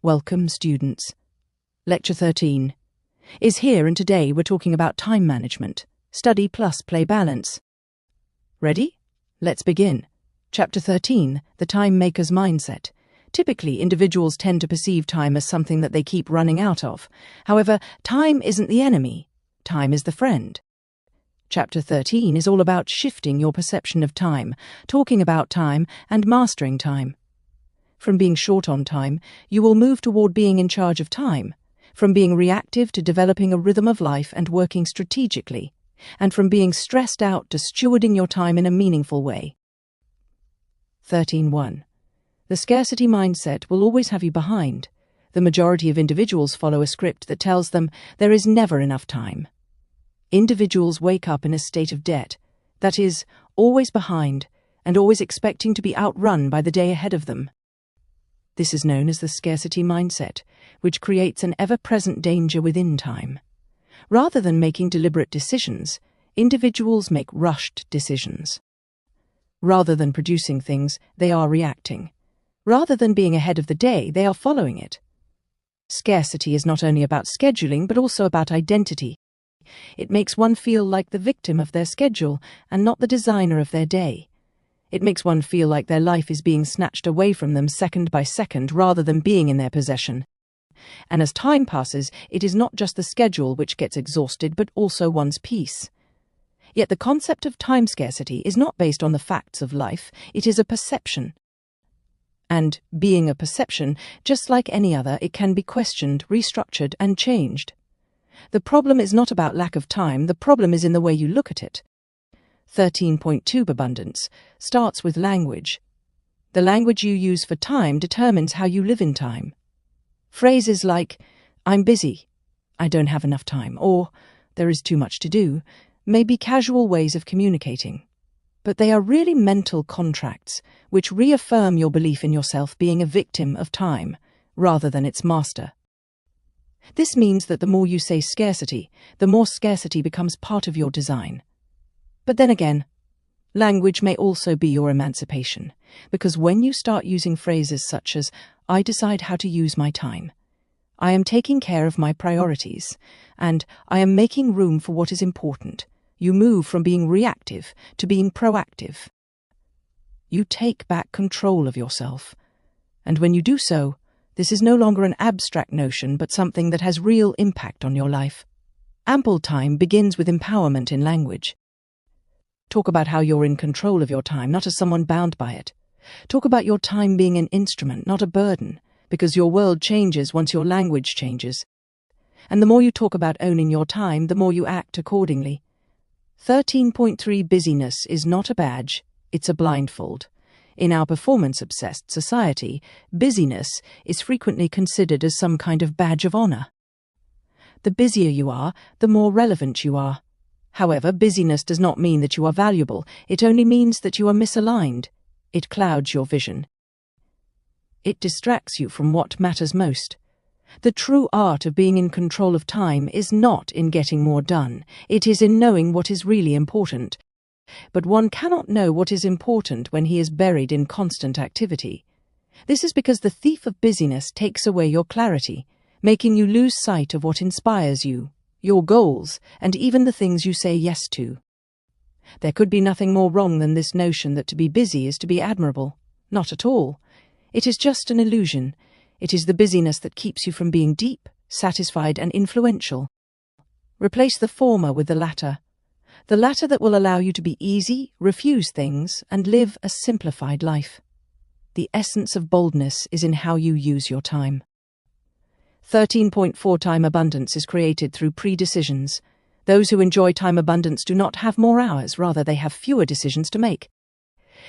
Welcome, students. Lecture 13 is here, and today we're talking about time management, study plus play balance. Ready? Let's begin. Chapter 13, The Time Maker's Mindset. Typically, individuals tend to perceive time as something that they keep running out of. However, time isn't the enemy. Time is the friend. Chapter 13 is all about shifting your perception of time, talking about time, and mastering time. From being short on time, you will move toward being in charge of time. From being reactive to developing a rhythm of life and working strategically. And from being stressed out to stewarding your time in a meaningful way. 13.1. The scarcity mindset will always have you behind. The majority of individuals follow a script that tells them there is never enough time. Individuals wake up in a state of debt, that is, always behind and always expecting to be outrun by the day ahead of them. This is known as the scarcity mindset, which creates an ever-present danger within time. Rather than making deliberate decisions, individuals make rushed decisions. Rather than producing things, they are reacting. Rather than being ahead of the day, they are following it. Scarcity is not only about scheduling, but also about identity. It makes one feel like the victim of their schedule and not the designer of their day. It makes one feel like their life is being snatched away from them second by second rather than being in their possession. And as time passes, it is not just the schedule which gets exhausted, but also one's peace. Yet the concept of time scarcity is not based on the facts of life, it is a perception. And being a perception, just like any other, it can be questioned, restructured, and changed. The problem is not about lack of time, the problem is in the way you look at it. 13.2 Abundance starts with language. The language you use for time determines how you live in time. Phrases like, "I'm busy," "I don't have enough time," or "there is too much to do," may be casual ways of communicating. But they are really mental contracts which reaffirm your belief in yourself being a victim of time, rather than its master. This means that the more you say scarcity, the more scarcity becomes part of your design. But then again, language may also be your emancipation, because when you start using phrases such as, "I decide how to use my time," "I am taking care of my priorities," and "I am making room for what is important," you move from being reactive to being proactive. You take back control of yourself. And when you do so, this is no longer an abstract notion, but something that has real impact on your life. Ample time begins with empowerment in language. Talk about how you're in control of your time, not as someone bound by it. Talk about your time being an instrument, not a burden, because your world changes once your language changes. And the more you talk about owning your time, the more you act accordingly. 13.3 Busyness is not a badge, it's a blindfold. In our performance-obsessed society, busyness is frequently considered as some kind of badge of honor. The busier you are, the more relevant you are. However, busyness does not mean that you are valuable. It only means that you are misaligned. It clouds your vision. It distracts you from what matters most. The true art of being in control of time is not in getting more done. It is in knowing what is really important. But one cannot know what is important when he is buried in constant activity. This is because the thief of busyness takes away your clarity, making you lose sight of what inspires you, your goals, and even the things you say yes to. There could be nothing more wrong than this notion that to be busy is to be admirable. Not at all. It is just an illusion. It is the busyness that keeps you from being deep, satisfied, and influential. Replace the former with the latter that will allow you to be easy, refuse things, and live a simplified life. The essence of boldness is in how you use your time. 13.4 Time abundance is created through pre-decisions. Those who enjoy time abundance do not have more hours, rather they have fewer decisions to make.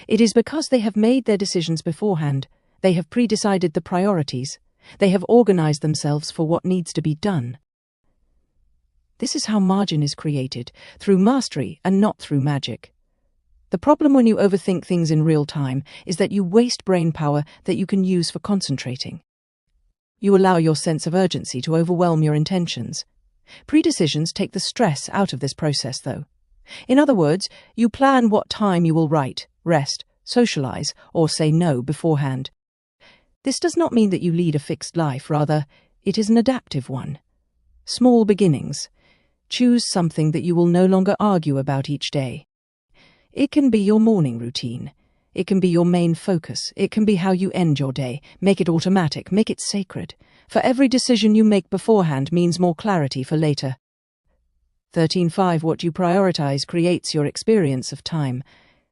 It is because they have made their decisions beforehand. They have pre-decided the priorities. They have organized themselves for what needs to be done. This is how margin is created, through mastery and not through magic. The problem when you overthink things in real time is that you waste brain power that you can use for concentrating. You allow your sense of urgency to overwhelm your intentions. Pre-decisions take the stress out of this process, though. In other words, you plan what time you will write, rest, socialize, or say no beforehand. This does not mean that you lead a fixed life, rather, it is an adaptive one. Small beginnings. Choose something that you will no longer argue about each day. It can be your morning routine. It can be your main focus. It can be how you end your day. Make it automatic. Make it sacred. For every decision you make beforehand means more clarity for later. 13.5. What you prioritize creates your experience of time.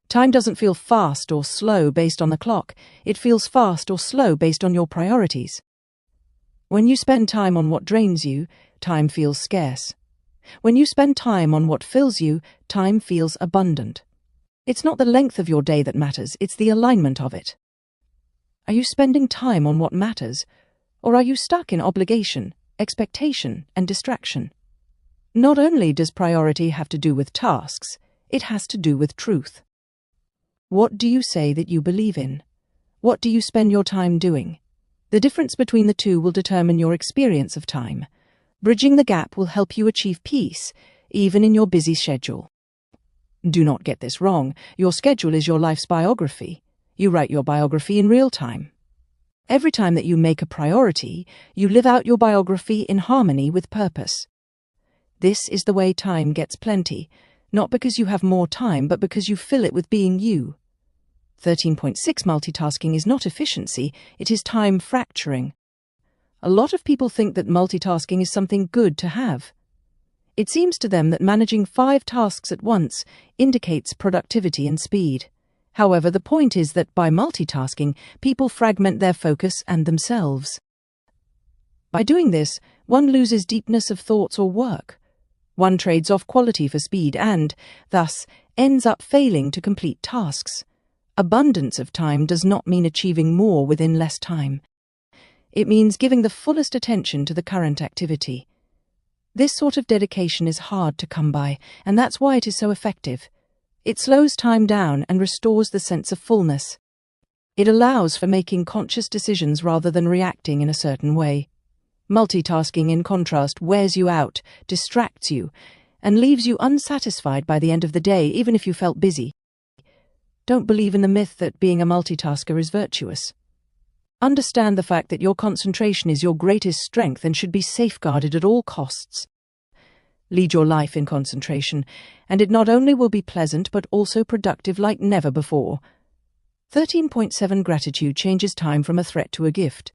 Time doesn't feel fast or slow based on the clock. It feels fast or slow based on your priorities. When you spend time on what drains you, time feels scarce. When you spend time on what fills you, time feels abundant. It's not the length of your day that matters, it's the alignment of it. Are you spending time on what matters, or are you stuck in obligation, expectation, and distraction? Not only does priority have to do with tasks, it has to do with truth. What do you say that you believe in? What do you spend your time doing? The difference between the two will determine your experience of time. Bridging the gap will help you achieve peace, even in your busy schedule. Do not get this wrong. Your schedule is your life's biography. You write your biography in real time. Every time that you make a priority, you live out your biography in harmony with purpose. This is the way time gets plenty, not because you have more time, but because you fill it with being you. 13.6. Multitasking is not efficiency, it is time fracturing. A lot of people think that multitasking is something good to have. It seems to them that managing 5 tasks at once indicates productivity and speed. However, the point is that by multitasking, people fragment their focus and themselves. By doing this, one loses deepness of thoughts or work. One trades off quality for speed and, thus, ends up failing to complete tasks. Abundance of time does not mean achieving more within less time. It means giving the fullest attention to the current activity. This sort of dedication is hard to come by, and that's why it is so effective. It slows time down and restores the sense of fullness. It allows for making conscious decisions rather than reacting in a certain way. Multitasking, in contrast, wears you out, distracts you, and leaves you unsatisfied by the end of the day, even if you felt busy. Don't believe in the myth that being a multitasker is virtuous. Understand the fact that your concentration is your greatest strength and should be safeguarded at all costs. Lead your life in concentration, and it not only will be pleasant but also productive like never before. 13.7. Gratitude changes time from a threat to a gift.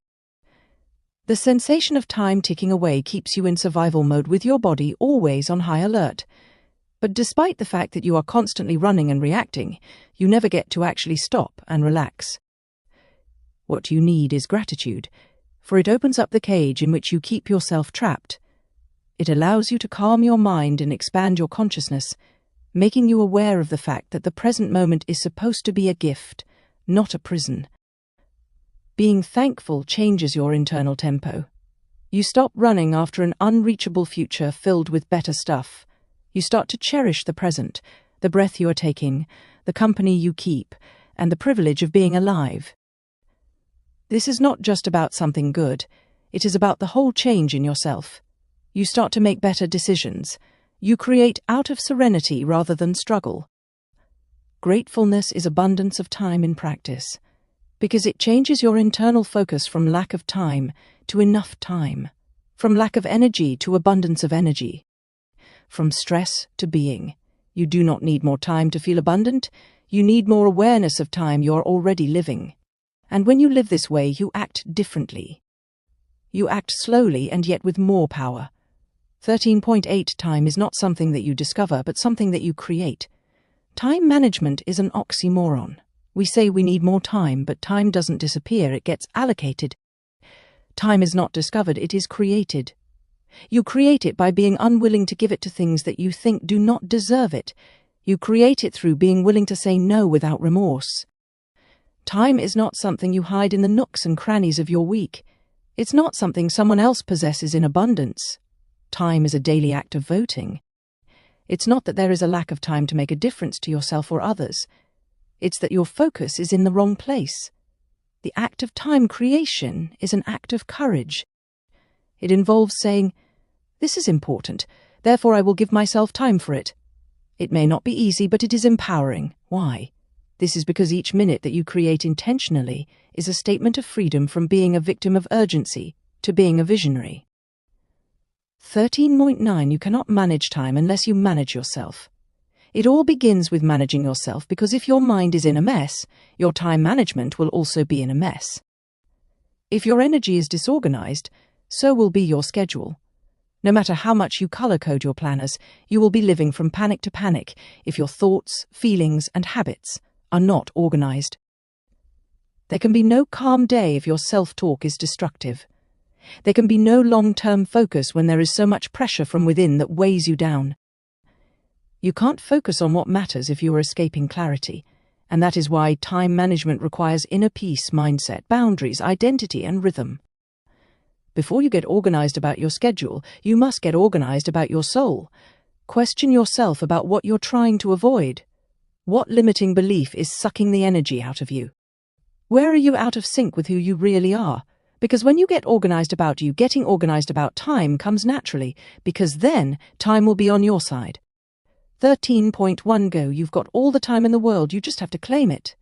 The sensation of time ticking away keeps you in survival mode, with your body always on high alert. But despite the fact that you are constantly running and reacting, you never get to actually stop and relax. What you need is gratitude, for it opens up the cage in which you keep yourself trapped. It allows you to calm your mind and expand your consciousness, making you aware of the fact that the present moment is supposed to be a gift, not a prison. Being thankful changes your internal tempo. You stop running after an unreachable future filled with better stuff. You start to cherish the present, the breath you are taking, the company you keep, and the privilege of being alive. This is not just about something good, it is about the whole change in yourself. You start to make better decisions. You create out of serenity rather than struggle. Gratefulness is abundance of time in practice, because it changes your internal focus from lack of time to enough time, from lack of energy to abundance of energy, from stress to being. You do not need more time to feel abundant, you need more awareness of time you are already living. And when you live this way, you act differently. You act slowly and yet with more power. 13.8. Time is not something that you discover, but something that you create. Time management is an oxymoron. We say we need more time, but time doesn't disappear, it gets allocated. Time is not discovered, it is created. You create it by being unwilling to give it to things that you think do not deserve it. You create it through being willing to say no without remorse. Time is not something you hide in the nooks and crannies of your week. It's not something someone else possesses in abundance. Time is a daily act of voting. It's not that there is a lack of time to make a difference to yourself or others. It's that your focus is in the wrong place. The act of time creation is an act of courage. It involves saying, "This is important, therefore I will give myself time for it." It may not be easy, but it is empowering. Why? This is because each minute that you create intentionally is a statement of freedom from being a victim of urgency to being a visionary. 13.9 You cannot manage time unless you manage yourself. It all begins with managing yourself, because if your mind is in a mess, your time management will also be in a mess. If your energy is disorganized, so will be your schedule. No matter how much you color-code your planners, you will be living from panic to panic if your thoughts, feelings, and habits are not organized. There can be no calm day if your self-talk is destructive. There can be no long-term focus when there is so much pressure from within that weighs you down. You can't focus on what matters if you are escaping clarity, and that is why time management requires inner peace, mindset, boundaries, identity, and rhythm. Before you get organized about your schedule, you must get organized about your soul. Question yourself about what you're trying to avoid. What limiting belief is sucking the energy out of you? Where are you out of sync with who you really are? Because when you get organized about you, getting organized about time comes naturally, because then time will be on your side. 13.1 Go. You've got all the time in the world, you just have to claim it.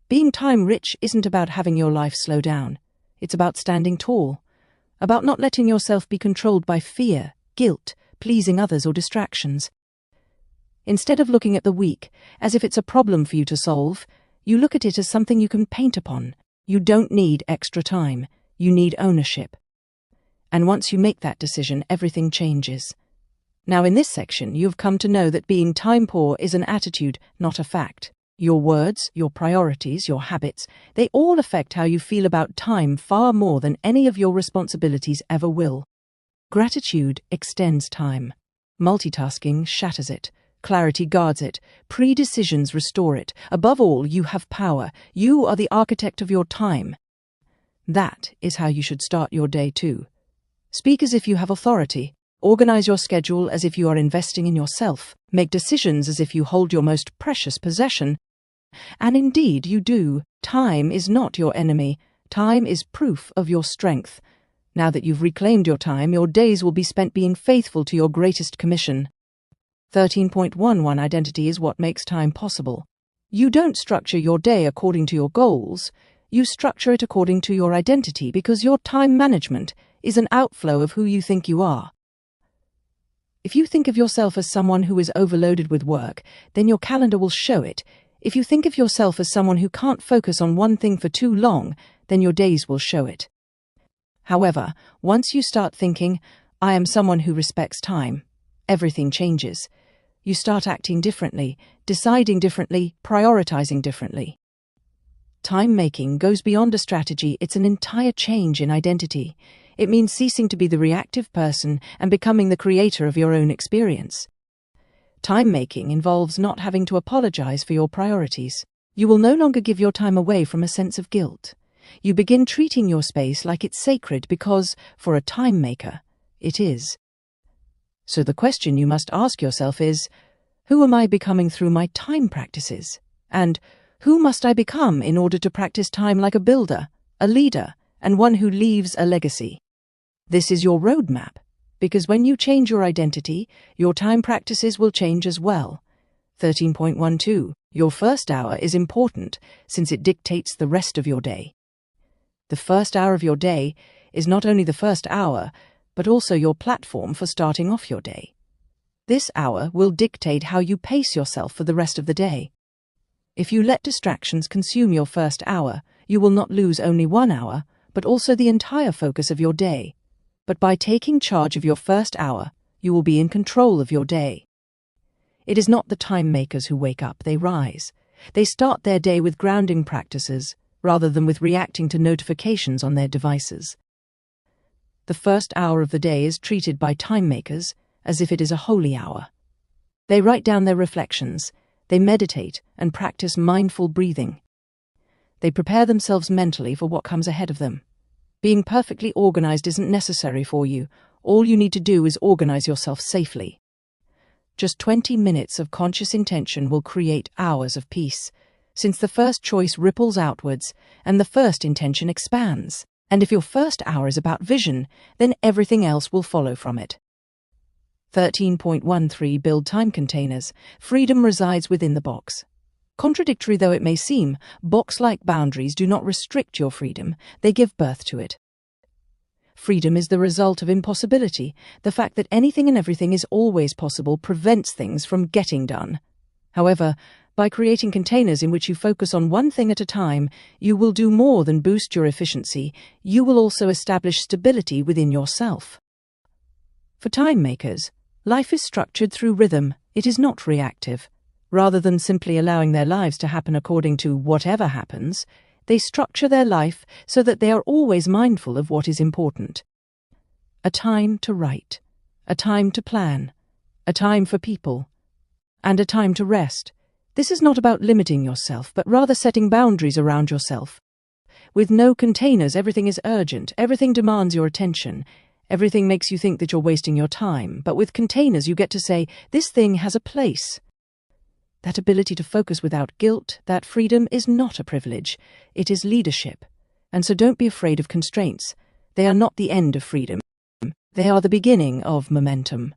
Being time rich isn't about having your life slow down. It's about standing tall. About not letting yourself be controlled by fear, guilt, pleasing others, or distractions. Instead of looking at the week as if it's a problem for you to solve, you look at it as something you can paint upon. You don't need extra time. You need ownership. And once you make that decision, everything changes. Now, in this section, you have come to know that being time poor is an attitude, not a fact. Your words, your priorities, your habits, they all affect how you feel about time far more than any of your responsibilities ever will. Gratitude extends time. Multitasking shatters it. Clarity guards it. Pre-decisions restore it. Above all, you have power. You are the architect of your time. That is how you should start your day too. Speak as if you have authority. Organize your schedule as if you are investing in yourself. Make decisions as if you hold your most precious possession. And indeed you do. Time is not your enemy. Time is proof of your strength. Now that you've reclaimed your time, your days will be spent being faithful to your greatest commission. 13.11 Identity is what makes time possible. You don't structure your day according to your goals. You structure it according to your identity, because your time management is an outflow of who you think you are. If you think of yourself as someone who is overloaded with work, then your calendar will show it. If you think of yourself as someone who can't focus on one thing for too long, then your days will show it. However, once you start thinking, I am someone who respects time, everything changes. You start acting differently, deciding differently, prioritizing differently. Time making goes beyond a strategy, it's an entire change in identity. It means ceasing to be the reactive person and becoming the creator of your own experience. Time making involves not having to apologize for your priorities. You will no longer give your time away from a sense of guilt. You begin treating your space like it's sacred because, for a time maker, it is. So the question you must ask yourself is, who am I becoming through my time practices? And who must I become in order to practice time like a builder, a leader, and one who leaves a legacy? This is your roadmap, because when you change your identity, your time practices will change as well. 13.12 Your first hour is important since it dictates the rest of your day. The first hour of your day is not only the first hour, but also your platform for starting off your day. This hour will dictate how you pace yourself for the rest of the day. If you let distractions consume your first hour, you will not lose only 1 hour, but also the entire focus of your day. But by taking charge of your first hour, you will be in control of your day. It is not the time makers who wake up, they rise. They start their day with grounding practices, rather than with reacting to notifications on their devices. The first hour of the day is treated by time makers as if it is a holy hour. They write down their reflections, they meditate and practice mindful breathing. They prepare themselves mentally for what comes ahead of them. Being perfectly organized isn't necessary for you. All you need to do is organize yourself safely. Just 20 minutes of conscious intention will create hours of peace, since the first choice ripples outwards and the first intention expands. And if your first hour is about vision, then everything else will follow from it. 13.13 Build time containers. Freedom resides within the box. Contradictory though it may seem, box-like boundaries do not restrict your freedom, they give birth to it. Freedom is the result of impossibility. The fact that anything and everything is always possible prevents things from getting done. However, by creating containers in which you focus on one thing at a time, you will do more than boost your efficiency, you will also establish stability within yourself. For time makers, life is structured through rhythm, it is not reactive. Rather than simply allowing their lives to happen according to whatever happens, they structure their life so that they are always mindful of what is important. A time to write, a time to plan, a time for people, and a time to rest. This is not about limiting yourself, but rather setting boundaries around yourself. With no containers, everything is urgent, everything demands your attention, everything makes you think that you're wasting your time, but with containers you get to say, this thing has a place. That ability to focus without guilt, that freedom is not a privilege, it is leadership. And so don't be afraid of constraints. They are not the end of freedom. They are the beginning of momentum.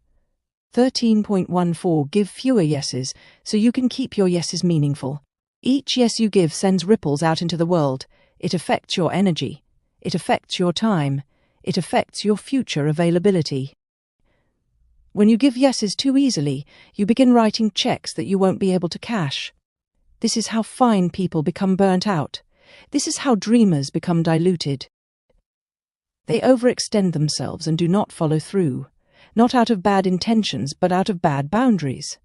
13.14 Give fewer yeses so you can keep your yeses meaningful. Each yes you give sends ripples out into the world. It affects your energy. It affects your time. It affects your future availability. When you give yeses too easily, you begin writing checks that you won't be able to cash. This is how fine people become burnt out. This is how dreamers become diluted. They overextend themselves and do not follow through, not out of bad intentions, but out of bad boundaries.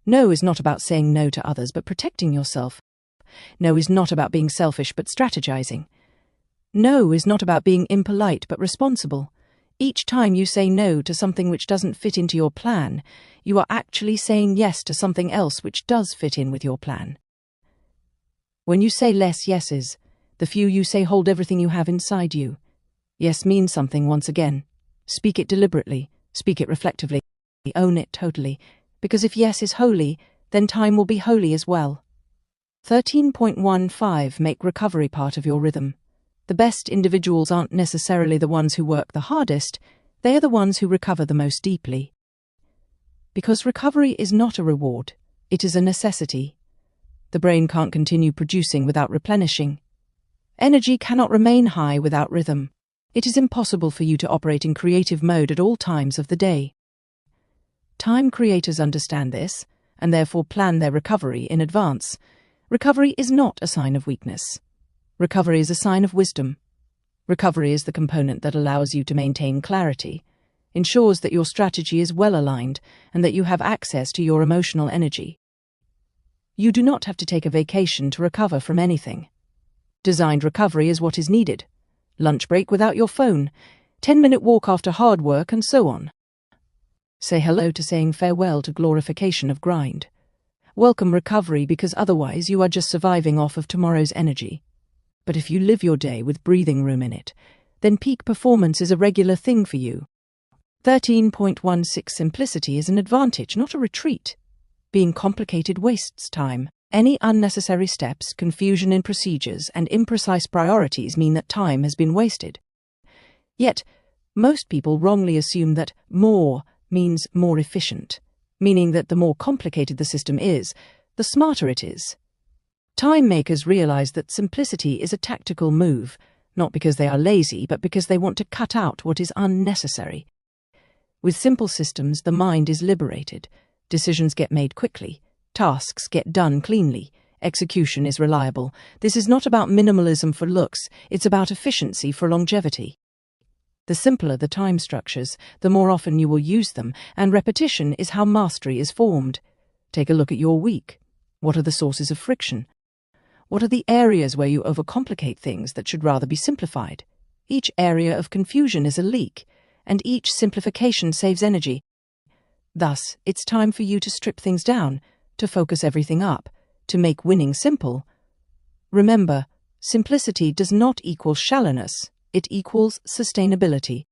No is not about saying no to others, but protecting yourself. No is not about being selfish, but strategizing. No is not about being impolite, but responsible. Each time you say no to something which doesn't fit into your plan, you are actually saying yes to something else which does fit in with your plan. When you say less yeses, the few you say hold everything you have inside you. Yes means something once again. Speak it deliberately, speak it reflectively, own it totally, because if yes is holy, then time will be holy as well. 13.15 Make recovery part of your rhythm. The best individuals aren't necessarily the ones who work the hardest, they are the ones who recover the most deeply. Because recovery is not a reward, it is a necessity. The brain can't continue producing without replenishing. Energy cannot remain high without rhythm. It is impossible for you to operate in creative mode at all times of the day. Time creators understand this, and therefore plan their recovery in advance. Recovery is not a sign of weakness. Recovery is a sign of wisdom. Recovery is the component that allows you to maintain clarity, ensures that your strategy is well aligned, and that you have access to your emotional energy. You do not have to take a vacation to recover from anything. Designed recovery is what is needed. Lunch break without your phone, 10-minute walk after hard work, and so on. Say hello to saying farewell to glorification of grind. Welcome recovery, because otherwise you are just surviving off of tomorrow's energy. But if you live your day with breathing room in it, then peak performance is a regular thing for you. 13.16 Simplicity is an advantage, not a retreat. Being complicated wastes time. Any unnecessary steps, confusion in procedures, and imprecise priorities mean that time has been wasted. Yet, most people wrongly assume that more means more efficient, meaning that the more complicated the system is, the smarter it is. Time makers realize that simplicity is a tactical move, not because they are lazy, but because they want to cut out what is unnecessary. With simple systems, the mind is liberated, decisions get made quickly, tasks get done cleanly, execution is reliable. This is not about minimalism for looks, it's about efficiency for longevity. The simpler the time structures, the more often you will use them, and repetition is how mastery is formed. Take a look at your week. What are the sources of friction? What are the areas where you overcomplicate things that should rather be simplified? Each area of confusion is a leak, and each simplification saves energy. Thus, it's time for you to strip things down, to focus everything up, to make winning simple. Remember, simplicity does not equal shallowness, it equals sustainability.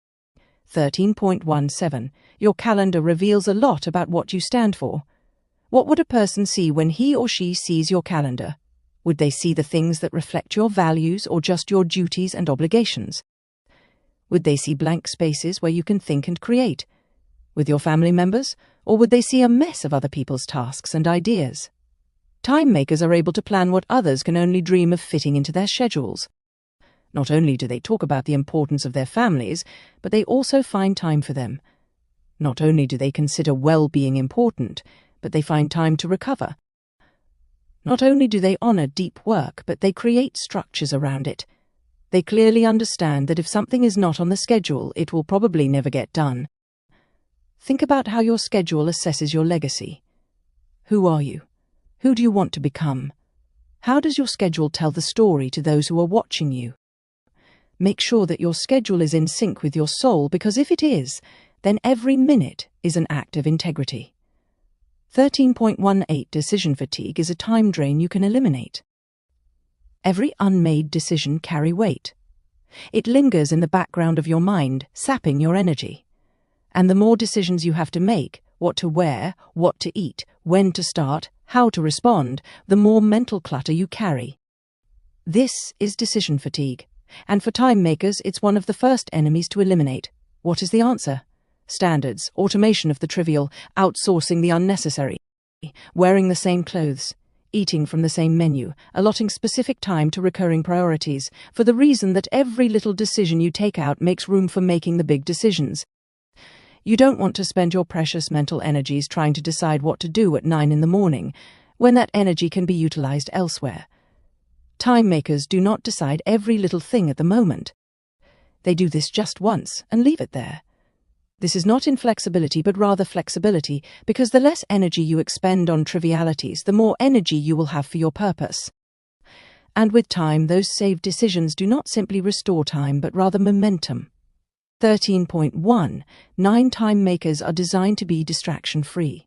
13.17 Your calendar reveals a lot about what you stand for. What would a person see when he or she sees your calendar? Would they see the things that reflect your values or just your duties and obligations? Would they see blank spaces where you can think and create? With your family members? Or would they see a mess of other people's tasks and ideas? Time makers are able to plan what others can only dream of fitting into their schedules. Not only do they talk about the importance of their families, but they also find time for them. Not only do they consider well-being important, but they find time to recover. Not only do they honor deep work, but they create structures around it. They clearly understand that if something is not on the schedule, it will probably never get done. Think about how your schedule assesses your legacy. Who are you? Who do you want to become? How does your schedule tell the story to those who are watching you? Make sure that your schedule is in sync with your soul, because if it is, then every minute is an act of integrity. 13.18 Decision fatigue is a time drain you can eliminate. Every unmade decision carries weight. It lingers in the background of your mind, sapping your energy. And the more decisions you have to make, what to wear, what to eat, when to start, how to respond, the more mental clutter you carry. This is decision fatigue, and for time makers, it's one of the first enemies to eliminate. What is the answer? Standards, automation of the trivial, outsourcing the unnecessary, wearing the same clothes, eating from the same menu, allotting specific time to recurring priorities, for the reason that every little decision you take out makes room for making the big decisions. You don't want to spend your precious mental energies trying to decide what to do at 9 in the morning, when that energy can be utilized elsewhere. Time makers do not decide every little thing at the moment. They do this just once and leave it there. This is not inflexibility, but rather flexibility, because the less energy you expend on trivialities, the more energy you will have for your purpose. And with time, those saved decisions do not simply restore time, but rather momentum. 13.19 Time makers are designed to be distraction-free.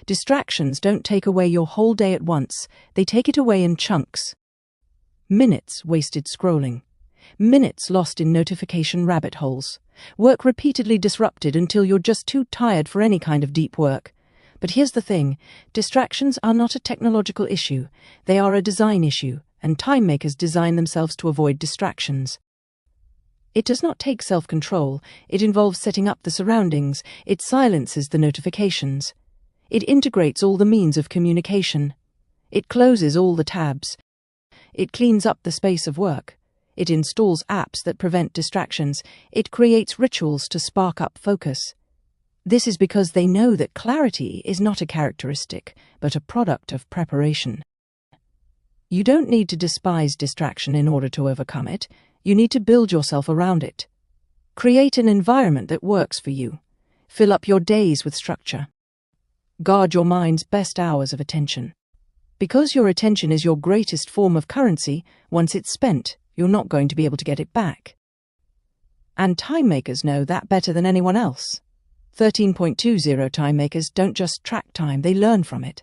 Distractions don't take away your whole day at once, they take it away in chunks. Minutes wasted scrolling. Minutes lost in notification rabbit holes. Work repeatedly disrupted until you're just too tired for any kind of deep work. But here's the thing, distractions are not a technological issue, they are a design issue, and time makers design themselves to avoid distractions. It does not take self-control, it involves setting up the surroundings, it silences the notifications. It integrates all the means of communication. It closes all the tabs. It cleans up the space of work. It installs apps that prevent distractions. It creates rituals to spark up focus. This is because they know that clarity is not a characteristic, but a product of preparation. You don't need to despise distraction in order to overcome it. You need to build yourself around it. Create an environment that works for you. Fill up your days with structure. Guard your mind's best hours of attention. Because your attention is your greatest form of currency, once it's spent, you're not going to be able to get it back. And time makers know that better than anyone else. 13.20 Time makers don't just track time, they learn from it.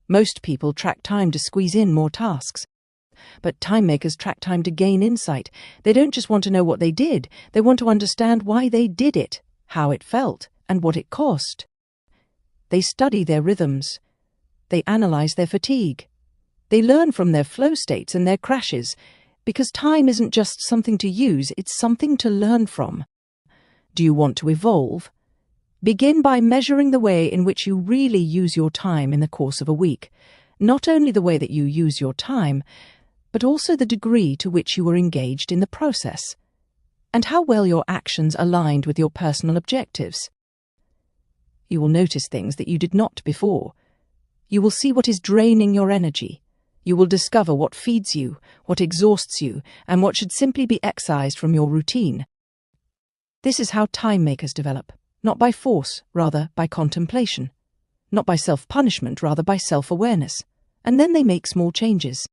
Most people track time to squeeze in more tasks. But time makers track time to gain insight. They don't just want to know what they did, they want to understand why they did it, how it felt, and what it cost. They study their rhythms. They analyze their fatigue. They learn from their flow states and their crashes, because time isn't just something to use, it's something to learn from. Do you want to evolve? Begin by measuring the way in which you really use your time in the course of a week. Not only the way that you use your time, but also the degree to which you were engaged in the process, and how well your actions aligned with your personal objectives. You will notice things that you did not before. You will see what is draining your energy. You will discover what feeds you, what exhausts you, and what should simply be excised from your routine. This is how time makers develop, not by force, rather by contemplation, not by self-punishment, rather by self-awareness, and then they make small changes.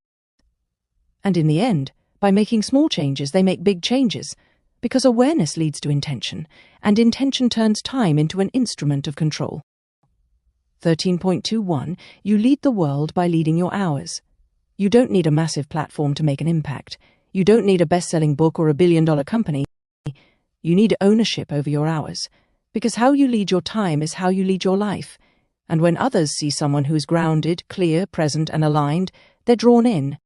And in the end, by making small changes, they make big changes, because awareness leads to intention, and intention turns time into an instrument of control. 13.21 You lead the world by leading your hours. You don't need a massive platform to make an impact. You don't need a best-selling book or a billion-dollar company. You need ownership over your hours, because how you lead your time is how you lead your life. And when others see someone who is grounded, clear, present, and aligned, they're drawn in.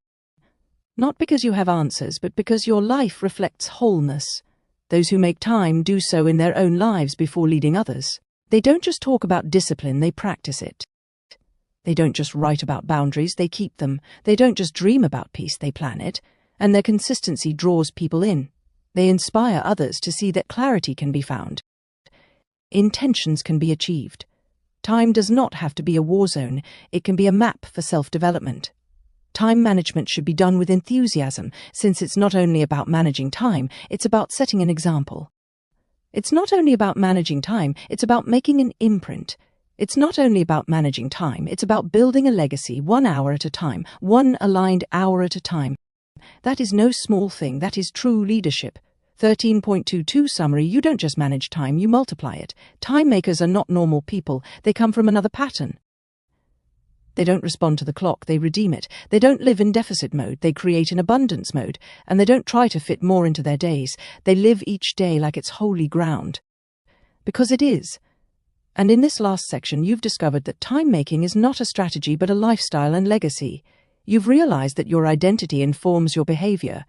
Not because you have answers, but because your life reflects wholeness. Those who make time do so in their own lives before leading others. They don't just talk about discipline, they practice it. They don't just write about boundaries, they keep them. They don't just dream about peace, they plan it. And their consistency draws people in. They inspire others to see that clarity can be found. Intentions can be achieved. Time does not have to be a war zone, it can be a map for self-development. Time management should be done with enthusiasm, since it's not only about managing time, it's about setting an example. It's not only about managing time, it's about making an imprint. It's not only about managing time, it's about building a legacy 1 hour at a time, one aligned hour at a time. That is no small thing, that is true leadership. 13.22 summary: you don't just manage time, you multiply it. Time makers are not normal people, they come from another pattern. They don't respond to the clock, they redeem it. They don't live in deficit mode, they create in abundance mode. And they don't try to fit more into their days, they live each day like it's holy ground. Because it is. And in this last section, you've discovered that time-making is not a strategy but a lifestyle and legacy. You've realized that your identity informs your behavior.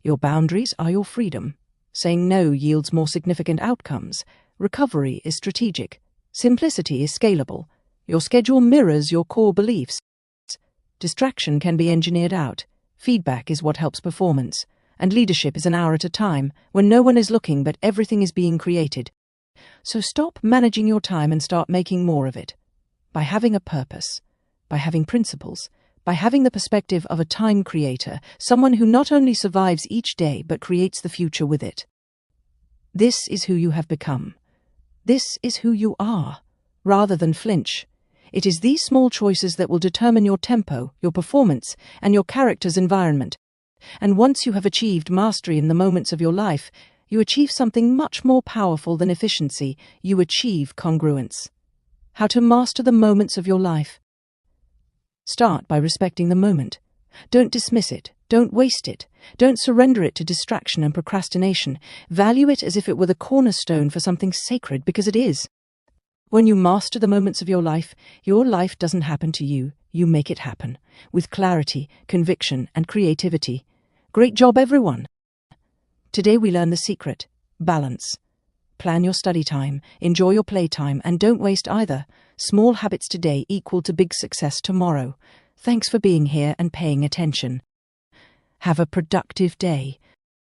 Your boundaries are your freedom. Saying no yields more significant outcomes. Recovery is strategic. Simplicity is scalable. Your schedule mirrors your core beliefs. Distraction can be engineered out. Feedback is what helps performance. And leadership is an hour at a time, when no one is looking but everything is being created. So stop managing your time and start making more of it. By having a purpose, by having principles, by having the perspective of a time creator, someone who not only survives each day but creates the future with it. This is who you have become. This is who you are. Rather than flinch. It is these small choices that will determine your tempo, your performance, and your character's environment. And once you have achieved mastery in the moments of your life, you achieve something much more powerful than efficiency. You achieve congruence. How to master the moments of your life. Start by respecting the moment. Don't dismiss it. Don't waste it. Don't surrender it to distraction and procrastination. Value it as if it were the cornerstone for something sacred, because it is. When you master the moments of your life doesn't happen to you, you make it happen, with clarity, conviction, and creativity. Great job, everyone! Today we learn the secret: balance. Plan your study time, enjoy your playtime, and don't waste either. Small habits today equal to big success tomorrow. Thanks for being here and paying attention. Have a productive day.